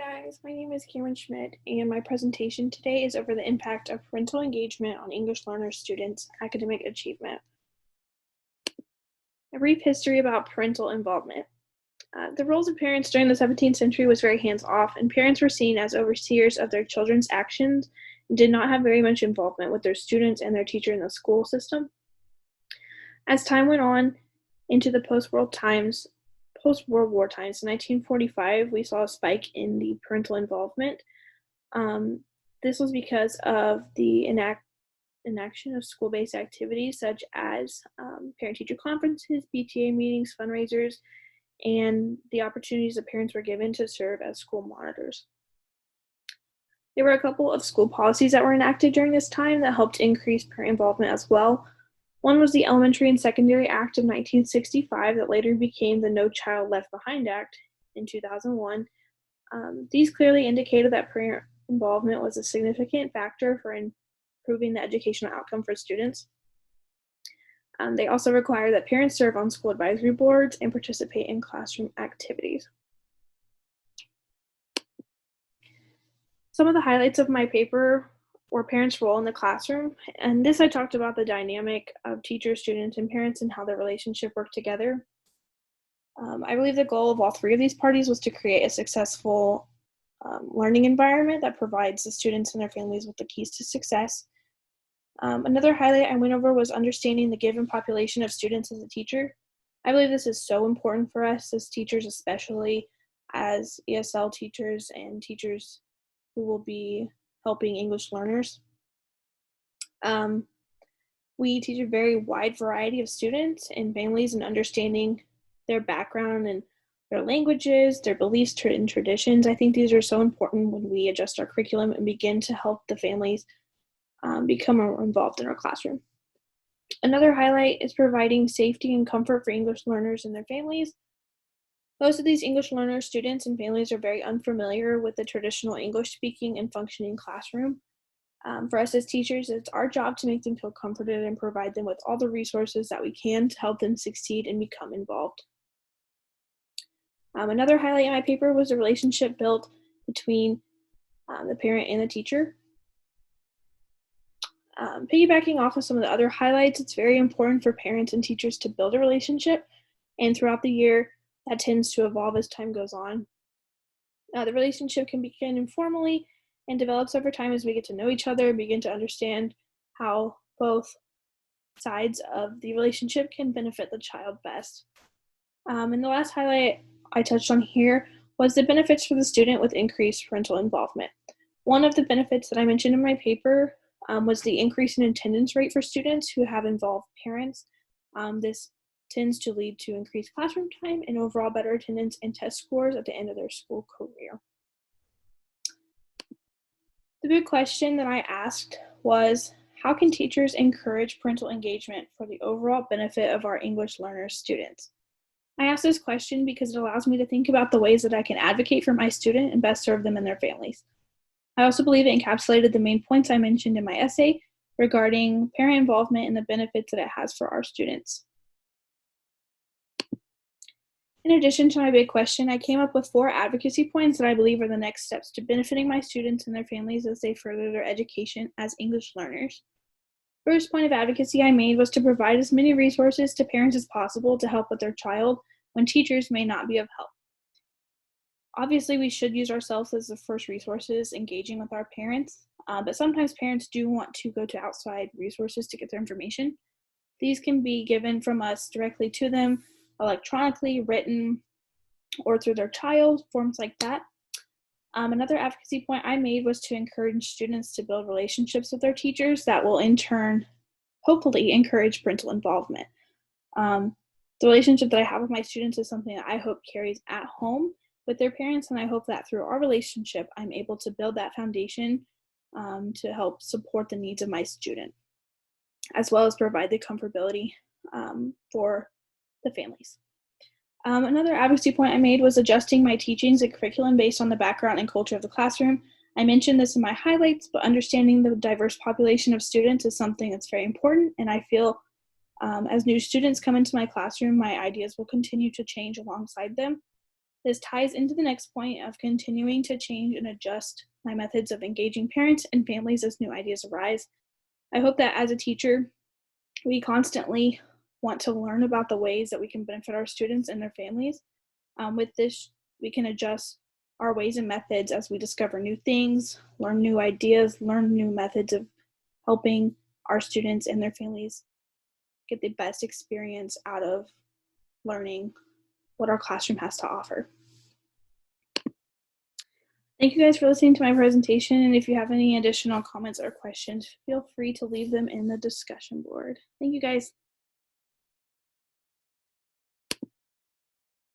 guys, my name is Cameron Schmidt, and my presentation today is over the impact of parental engagement on English learner students' academic achievement. A brief history about parental involvement. The roles of parents during the 17th century was very hands-off, and parents were seen as overseers of their children's actions and did not have very much involvement with their students and their teacher in the school system. As time went on into the post-World War times, in 1945, we saw a spike in the parental involvement. This was because of the inaction of school-based activities such as parent-teacher conferences, PTA meetings, fundraisers, and the opportunities that parents were given to serve as school monitors. There were a couple of school policies that were enacted during this time that helped increase parent involvement as well. One was the Elementary and Secondary Act of 1965 that later became the No Child Left Behind Act in 2001. These clearly indicated that parent involvement was a significant factor for improving the educational outcome for students. They also require that parents serve on school advisory boards and participate in classroom activities. Some of the highlights of my paper were parents' role in the classroom, and this I talked about the dynamic of teachers, students, and parents and how their relationship worked together. I believe the goal of all three of these parties was to create a successful learning environment that provides the students and their families with the keys to success. Another highlight I went over was understanding the given population of students as a teacher. I believe this is so important for us as teachers, especially as ESL teachers and teachers who will be helping English learners. We teach a very wide variety of students and families, and understanding their background and their languages, their beliefs and traditions. I think these are so important when we adjust our curriculum and begin to help the families become more involved in our classroom. Another highlight is providing safety and comfort for English learners and their families. Most of these English learners, students, and families are very unfamiliar with the traditional English-speaking and functioning classroom. For us as teachers, it's our job to make them feel comforted and provide them with all the resources that we can to help them succeed and become involved. Another highlight in my paper was the relationship built between the parent and the teacher. Piggybacking off of some of the other highlights, it's very important for parents and teachers to build a relationship, and throughout the year, that tends to evolve as time goes on. The relationship can begin informally and develops over time as we get to know each other, begin to understand how both sides of the relationship can benefit the child best. And the last highlight I touched on here was the benefits for the student with increased parental involvement. One of the benefits that I mentioned in my paper was the increase in attendance rate for students who have involved parents. This tends to lead to increased classroom time and overall better attendance and test scores at the end of their school career. The big question that I asked was, how can teachers encourage parental engagement for the overall benefit of our English learner students? I asked this question because it allows me to think about the ways that I can advocate for my student and best serve them and their families. I also believe it encapsulated the main points I mentioned in my essay regarding parent involvement and the benefits that it has for our students. In addition to my big question, I came up with 4 advocacy points that I believe are the next steps to benefiting my students and their families as they further their education as English learners. First point of advocacy I made was to provide as many resources to parents as possible to help with their child when teachers may not be of help. Obviously, we should use ourselves as the first resources engaging with our parents, but sometimes parents do want to go to outside resources to get their information. These can be given from us directly to them, electronically, written, or through their child, forms like that. Another advocacy point I made was to encourage students to build relationships with their teachers that will in turn hopefully encourage parental involvement. The relationship that I have with my students is something that I hope carries at home with their parents, and I hope that through our relationship I'm able to build that foundation to help support the needs of my student, as well as provide the comfortability for the families. Another advocacy point I made was adjusting my teachings and curriculum based on the background and culture of the classroom. I mentioned this in my highlights, but understanding the diverse population of students is something that's very important, and I feel as new students come into my classroom, my ideas will continue to change alongside them. This ties into the next point of continuing to change and adjust my methods of engaging parents and families as new ideas arise. I hope that as a teacher, we constantly want to learn about the ways that we can benefit our students and their families. With this, we can adjust our ways and methods as we discover new things, learn new ideas, learn new methods of helping our students and their families get the best experience out of learning what our classroom has to offer. Thank you guys for listening to my presentation, and if you have any additional comments or questions, feel free to leave them in the discussion board. Thank you guys.